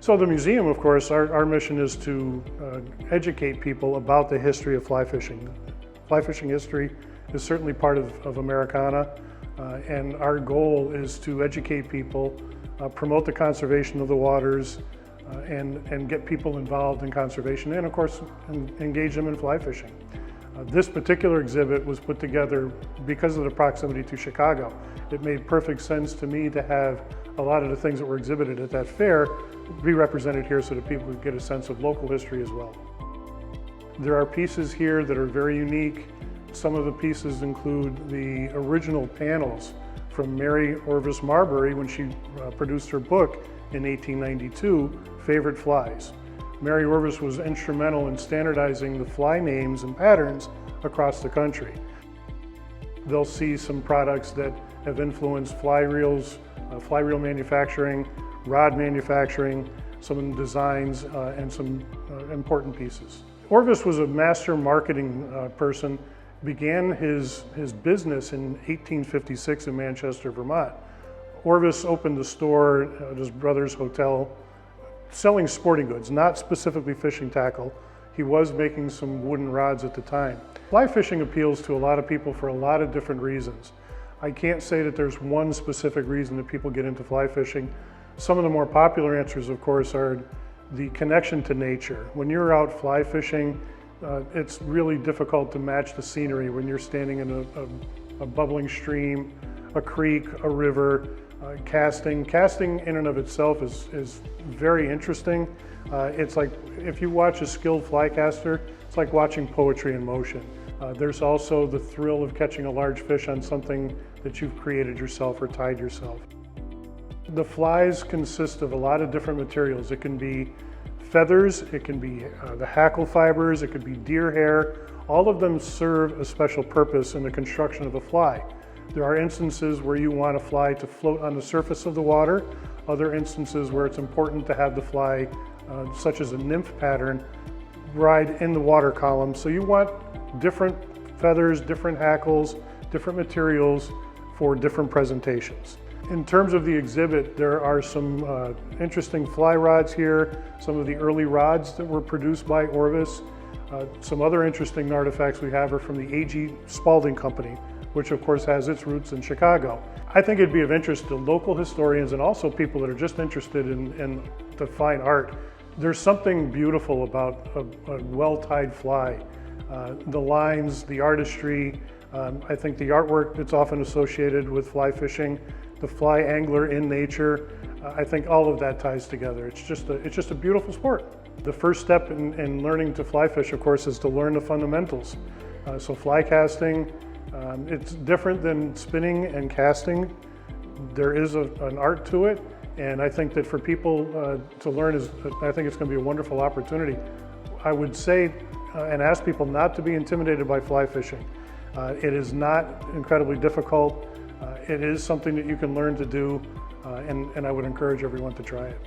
So the museum, of course, our mission is to educate people about the history of fly fishing. Fly fishing history is certainly part of Americana, and our goal is to educate people, promote the conservation of the waters, and get people involved in conservation, and of course engage them in fly fishing. This particular exhibit was put together because of the proximity to Chicago. It made perfect sense to me to have a lot of the things that were exhibited at that fair be represented here so that people could get a sense of local history as well. There are pieces here that are very unique. Some of the pieces include the original panels from Mary Orvis Marbury when she produced her book in 1892, Favorite Flies. Mary Orvis was instrumental in standardizing the fly names and patterns across the country. They'll see some products that have influenced fly reels, fly reel manufacturing, rod manufacturing, some designs, and some important pieces. Orvis was a master marketing person, began his business in 1856 in Manchester, Vermont. Orvis opened a store at his brother's hotel, selling sporting goods, not specifically fishing tackle. He was making some wooden rods at the time. Fly fishing appeals to a lot of people for a lot of different reasons. I can't say that there's one specific reason that people get into fly fishing. Some of the more popular answers, of course, are the connection to nature. When you're out fly fishing, it's really difficult to match the scenery when you're standing in a bubbling stream, a creek, a river. Casting in and of itself is very interesting. It's like, if you watch a skilled fly caster, it's like watching poetry in motion. There's also the thrill of catching a large fish on something that you've created yourself or tied yourself. The flies consist of a lot of different materials. It can be feathers, it can be the hackle fibers, it could be deer hair. All of them serve a special purpose in the construction of a fly. There are instances where you want a fly to float on the surface of the water, other instances where it's important to have the fly, such as a nymph pattern, ride in the water column. So you want different feathers, different hackles, different materials for different presentations. In terms of the exhibit, there are some interesting fly rods here, some of the early rods that were produced by Orvis. Some other interesting artifacts we have are from the A.G. Spalding Company, which of course has its roots in Chicago. I think it'd be of interest to local historians and also people that are just interested in the fine art. There's something beautiful about a well-tied fly. The lines, the artistry, I think the artwork that's often associated with fly fishing, the fly angler in nature, I think all of that ties together. It's just a beautiful sport. The first step in learning to fly fish, of course, is to learn the fundamentals. So fly casting, it's different than spinning and casting. There is an art to it, and I think that for people to learn, I think it's going to be a wonderful opportunity. I would say and ask people not to be intimidated by fly fishing. It is not incredibly difficult. It is something that you can learn to do, and I would encourage everyone to try it.